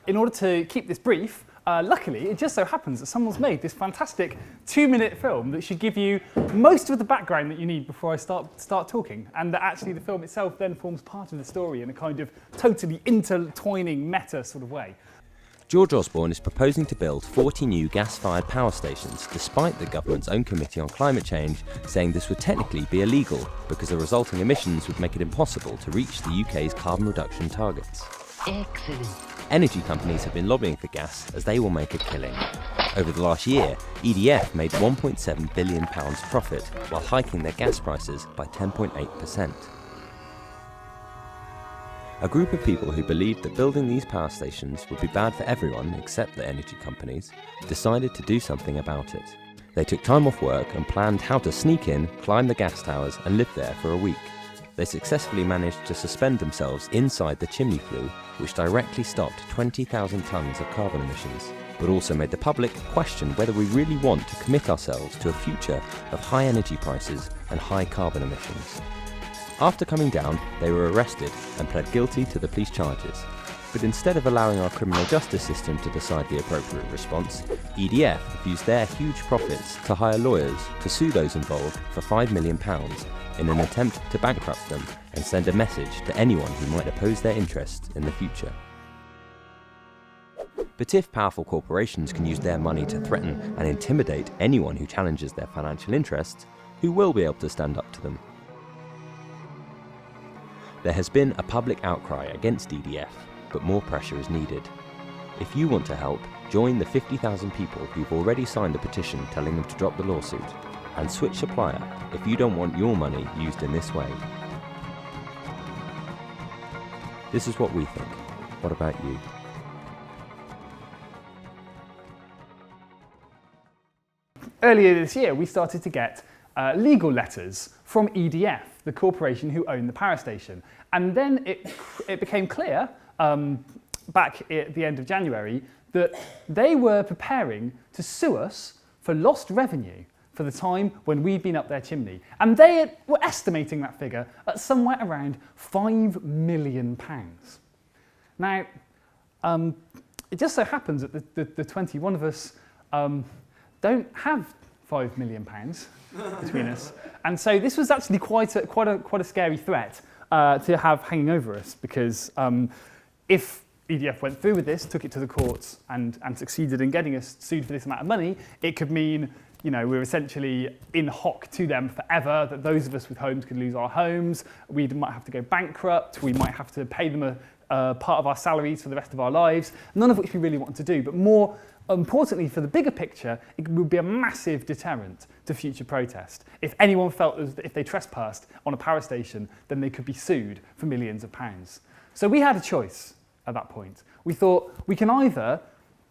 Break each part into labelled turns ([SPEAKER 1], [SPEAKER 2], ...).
[SPEAKER 1] in order to keep this brief, luckily, it just so happens that someone's made this fantastic 2-minute film that should give you most of the background that you need before I start talking, and that actually the film itself then forms part of the story in a kind of totally intertwining meta sort of way.
[SPEAKER 2] George Osborne is proposing to build 40 new gas-fired power stations, despite the government's own Committee on Climate Change saying this would technically be illegal because the resulting emissions would make it impossible to reach the UK's carbon reduction targets.
[SPEAKER 3] Excellent.
[SPEAKER 2] Energy companies have been lobbying for gas as they will make a killing. Over the last year, EDF made £1.7 billion profit while hiking their gas prices by 10.8%. A group of people who believed that building these power stations would be bad for everyone except the energy companies decided to do something about it. They took time off work and planned how to sneak in, climb the gas towers and live there for a week. They successfully managed to suspend themselves inside the chimney flue, which directly stopped 20,000 tonnes of carbon emissions, but also made the public question whether we really want to commit ourselves to a future of high energy prices and high carbon emissions. After coming down, they were arrested and pled guilty to the police charges. But instead of allowing our criminal justice system to decide the appropriate response, EDF used their huge profits to hire lawyers to sue those involved for £5 million in an attempt to bankrupt them and send a message to anyone who might oppose their interests in the future. But if powerful corporations can use their money to threaten and intimidate anyone who challenges their financial interests, who will be able to stand up to them? There has been a public outcry against EDF, but more pressure is needed. If you want to help, join the 50,000 people who've already signed a petition telling them to drop the lawsuit, and switch supplier if you don't want your money used in this way. This is what we think. What about you?
[SPEAKER 1] Earlier this year, we started to get legal letters from EDF, the corporation who owned the power station. And then it became clear, back at the end of January, that they were preparing to sue us for lost revenue for the time when we'd been up their chimney. And they were estimating that figure at somewhere around £5 million. Now, it just so happens that the 21 of us don't have £5 million between us. And so this was actually quite a scary threat to have hanging over us, because if EDF went through with this, took it to the courts and succeeded in getting us sued for this amount of money, it could mean, you know, we're essentially in hock to them forever, that those of us with homes could lose our homes, we might have to go bankrupt, we might have to pay them a part of our salaries for the rest of our lives, none of which we really want to do. But more importantly, for the bigger picture, it would be a massive deterrent to future protest. If anyone felt as if they trespassed on a power station, then they could be sued for millions of pounds. So we had a choice at that point. We thought we can either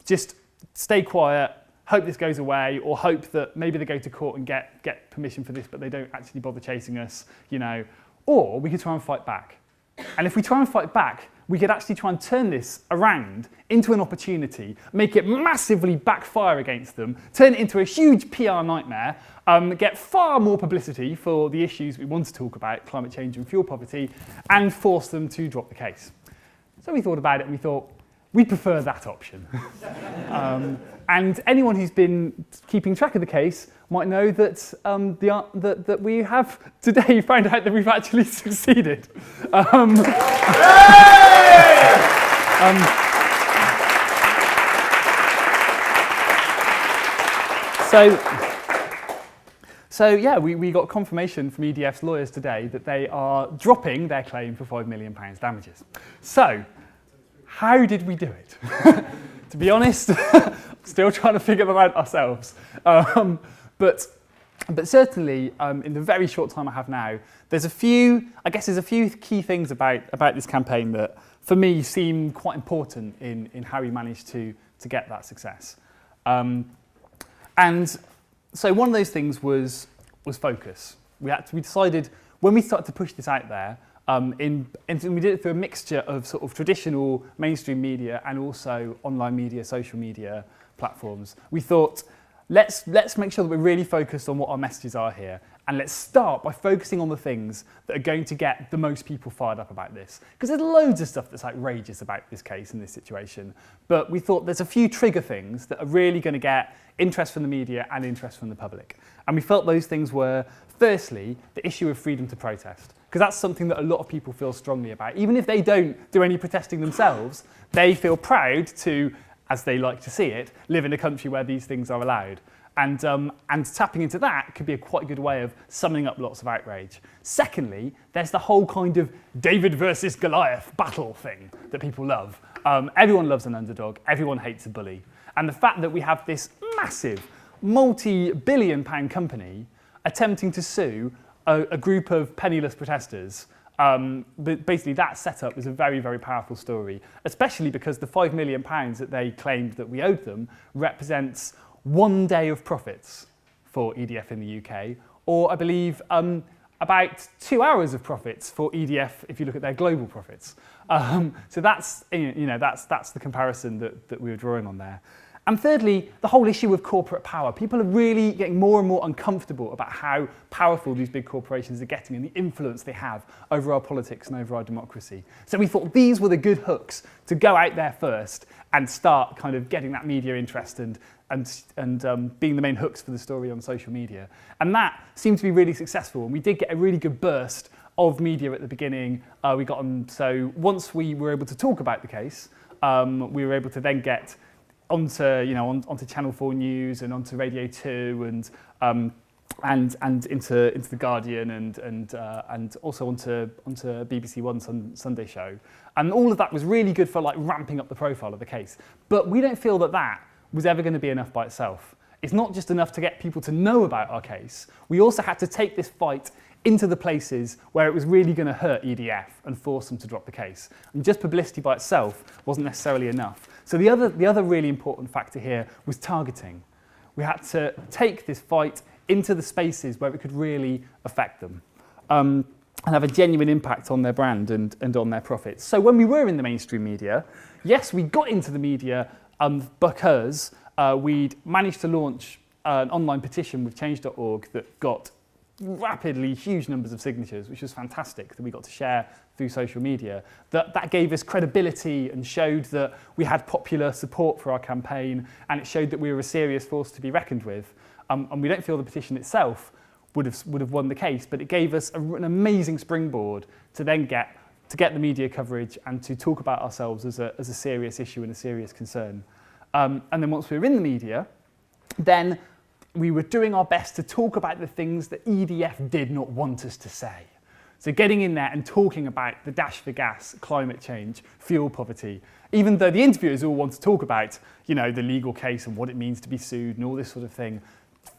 [SPEAKER 1] just stay quiet, hope this goes away, or hope that maybe they go to court and get permission for this, but they don't actually bother chasing us, you know, or we could try and fight back. And if we try and fight back, we could actually try and turn this around into an opportunity, make it massively backfire against them, turn it into a huge PR nightmare, get far more publicity for the issues we want to talk about, climate change and fuel poverty, and force them to drop the case. So we thought about it and we thought, we'd prefer that option. And anyone who's been keeping track of the case might know that, that we have today found out that we've actually succeeded. So yeah, we got confirmation from EDF's lawyers today that they are dropping their claim for £5 million damages. So, how did we do it? To be honest, still trying to figure that out ourselves. But certainly, in the very short time I have now, there's a few key things about this campaign that, for me, seem quite important in how we managed to get that success. And so one of those things was focus. We decided when we started to push this out there, and we did it through a mixture of sort of traditional mainstream media and also online media, social media platforms. We thought let's make sure that we're really focused on what our messages are here. And let's start by focusing on the things that are going to get the most people fired up about this. Because there's loads of stuff that's outrageous about this case and this situation. But we thought there's a few trigger things that are really going to get interest from the media and interest from the public. And we felt those things were, firstly, the issue of freedom to protest. Because that's something that a lot of people feel strongly about. Even if they don't do any protesting themselves, they feel proud to, as they like to see it, live in a country where these things are allowed. And tapping into that could be a quite good way of summing up lots of outrage. Secondly, there's the whole kind of David versus Goliath battle thing that people love. Everyone loves an underdog, everyone hates a bully. And the fact that we have this massive, multi-billion-pound company attempting to sue a group of penniless protesters, but basically that setup is a very, very powerful story, especially because the £5 million that they claimed that we owed them represents 1 day of profits for EDF in the UK, or I believe about 2 hours of profits for EDF if you look at their global profits. So that's, that's the comparison that we were drawing on there. And thirdly, the whole issue of corporate power. People are really getting more and more uncomfortable about how powerful these big corporations are getting and the influence they have over our politics and over our democracy. So we thought these were the good hooks to go out there first and start kind of getting that media interest and being the main hooks for the story on social media. And that seemed to be really successful. And we did get a really good burst of media at the beginning. So once we were able to talk about the case, we were able to then get onto Channel 4 News and onto Radio 2 and into the Guardian and also onto BBC One Sunday Show. And all of that was really good for like ramping up the profile of the case. But we don't feel that was ever going to be enough by itself. It's not just enough to get people to know about our case. We also had to take this fight into the places where it was really going to hurt EDF and force them to drop the case. And just publicity by itself wasn't necessarily enough. So the other really important factor here was targeting. We had to take this fight into the spaces where it could really affect them and have a genuine impact on their brand and on their profits. So when we were in the mainstream media, yes, we got into the media because we'd managed to launch an online petition with change.org that got rapidly huge numbers of signatures, which was fantastic that we got to share through social media. That gave us credibility and showed that we had popular support for our campaign, and it showed that we were a serious force to be reckoned with. And we don't feel the petition itself would have won the case, but it gave us an amazing springboard to then get the media coverage and to talk about ourselves as a serious issue and a serious concern. And then once we were in the media, then we were doing our best to talk about the things that EDF did not want us to say. So getting in there and talking about the dash for gas, climate change, fuel poverty, even though the interviewers all want to talk about, the legal case and what it means to be sued and all this sort of thing.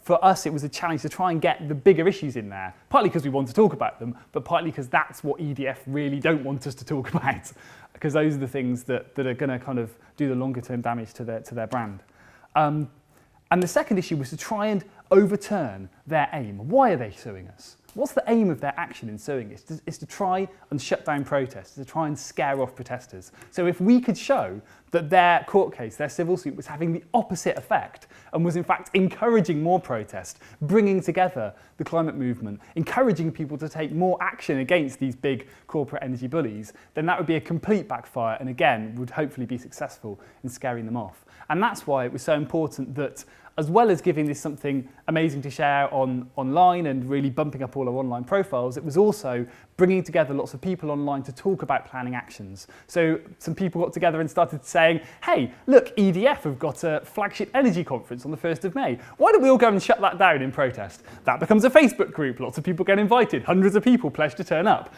[SPEAKER 1] For us, it was a challenge to try and get the bigger issues in there, partly because we want to talk about them, but partly because that's what EDF really don't want us to talk about, because those are the things that are going to kind of do the longer term damage to their brand. And the second issue was to try and overturn their aim. Why are they suing us? What's the aim of their action in suing us? It's to try and shut down protests, to try and scare off protesters. So if we could show that their court case, their civil suit, was having the opposite effect and was in fact encouraging more protest, bringing together the climate movement, encouraging people to take more action against these big corporate energy bullies, then that would be a complete backfire and again would hopefully be successful in scaring them off. And that's why it was so important that, as well as giving this something amazing to share online and really bumping up all our online profiles, it was also bringing together lots of people online to talk about planning actions. So some people got together and started saying, hey, look, EDF have got a flagship energy conference on the 1st of May. Why don't we all go and shut that down in protest? That becomes a Facebook group. Lots of people get invited. Hundreds of people pledge to turn up.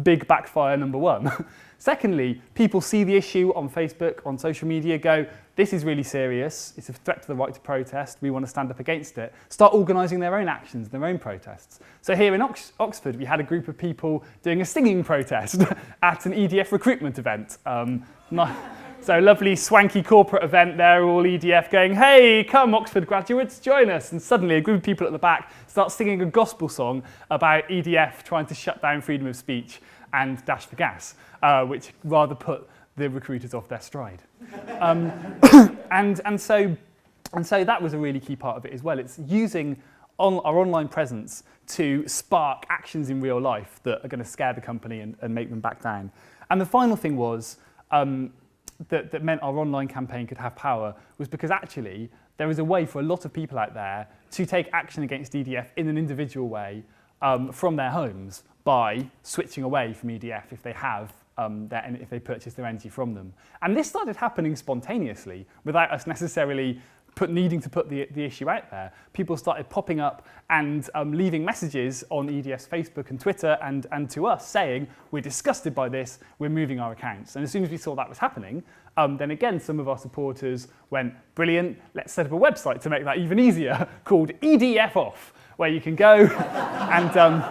[SPEAKER 1] Big backfire number one. Secondly, people see the issue on Facebook, on social media, go, this is really serious, it's a threat to the right to protest, we want to stand up against it, start organising their own actions, their own protests. So here in Oxford, we had a group of people doing a singing protest at an EDF recruitment event. So lovely swanky corporate event there, all EDF going, hey, come Oxford graduates, join us. And suddenly a group of people at the back start singing a gospel song about EDF trying to shut down freedom of speech and dash for gas, which rather put the recruiters off their stride. And so And so that was a really key part of it as well. It's using our online presence to spark actions in real life that are going to scare the company and make them back down. And the final thing was that meant our online campaign could have power was because actually there is a way for a lot of people out there to take action against EDF in an individual way from their homes by switching away from EDF if they have if they purchase their energy from them. And this started happening spontaneously without us necessarily needing to put the issue out there. People started popping up and leaving messages on EDF's Facebook and Twitter and to us saying, we're disgusted by this, we're moving our accounts. And as soon as we saw that was happening, then again, some of our supporters went, brilliant, let's set up a website to make that even easier called EDF Off, where you can go and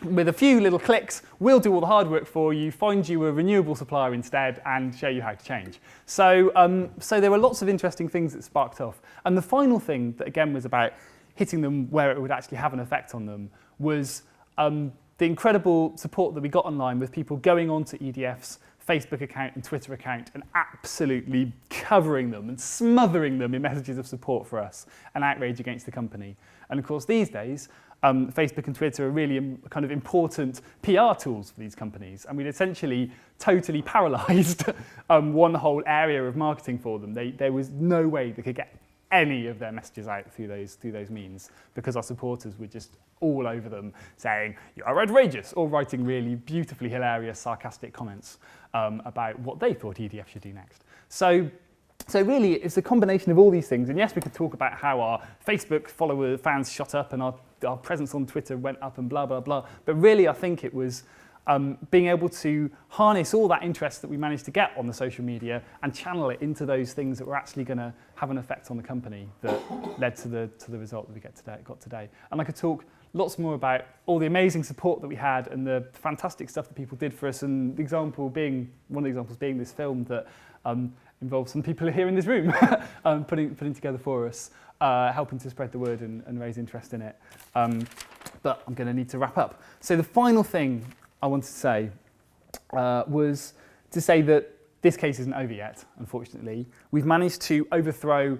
[SPEAKER 1] with a few little clicks, we'll do all the hard work for you, find you a renewable supplier instead, and show you how to change. So there were lots of interesting things that sparked off. And the final thing that, again, was about hitting them where it would actually have an effect on them was the incredible support that we got online with people going onto EDF's Facebook account and Twitter account and absolutely covering them and smothering them in messages of support for us and outrage against the company. And of course, these days, Facebook and Twitter are really kind of important PR tools for these companies, and we'd essentially totally paralysed one whole area of marketing for them. There was no way they could get any of their messages out through those means because our supporters were just all over them saying, you are outrageous, or writing really beautifully hilarious, sarcastic comments about what they thought EDF should do next. So really, it's a combination of all these things. And yes, we could talk about how our Facebook fans shot up and our presence on Twitter went up and blah, blah, blah. But really, I think it was being able to harness all that interest that we managed to get on the social media and channel it into those things that were actually going to have an effect on the company that led to the result that we got today. And I could talk lots more about all the amazing support that we had and the fantastic stuff that people did for us. And one of the examples being this film that involves some people here in this room putting together for us, helping to spread the word and raise interest in it. But I'm going to need to wrap up. So the final thing I wanted to say was to say that this case isn't over yet, unfortunately. We've managed to overthrow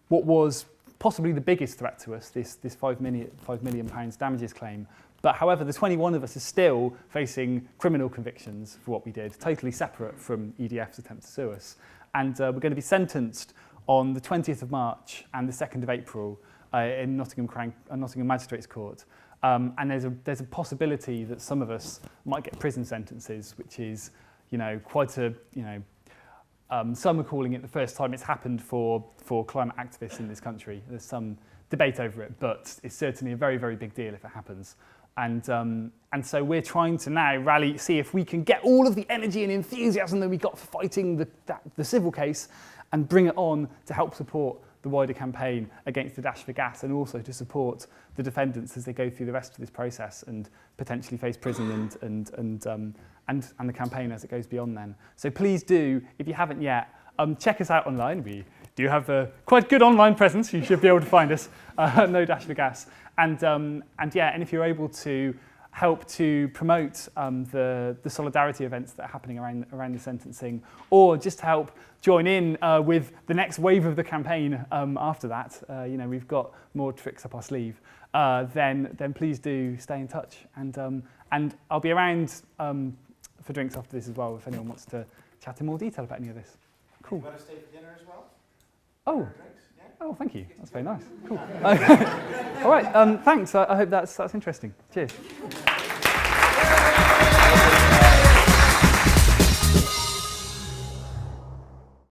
[SPEAKER 1] what was possibly the biggest threat to us, this £5 million damages claim. But however, the 21 of us are still facing criminal convictions for what we did, totally separate from EDF's attempt to sue us. And we're going to be sentenced on the 20th of March and the 2nd of April in Nottingham Magistrates Court. And there's a possibility that some of us might get prison sentences, which is, quite a, some are calling it the first time it's happened for climate activists in this country. There's some debate over it, but it's certainly a very, very big deal if it happens. And so we're trying to now see if we can get all of the energy and enthusiasm that we got for fighting the civil case and bring it on to help support the wider campaign against the Dash for Gas, and also to support the defendants as they go through the rest of this process and potentially face prison and the campaign as it goes beyond then. So please do, if you haven't yet, check us out online. We do have a quite good online presence. You should be able to find us. No Dash for Gas. And if you're able to help to promote the solidarity events that are happening around the sentencing, or just help join in with the next wave of the campaign after that, we've got more tricks up our sleeve, then please do stay in touch. And I'll be around for drinks after this as well, if anyone wants to chat in more detail about any of this. Cool.
[SPEAKER 3] You want to stay for dinner as well?
[SPEAKER 1] Oh. Oh, thank you. That's very nice. Cool. All right. Thanks. I hope that's interesting. Cheers.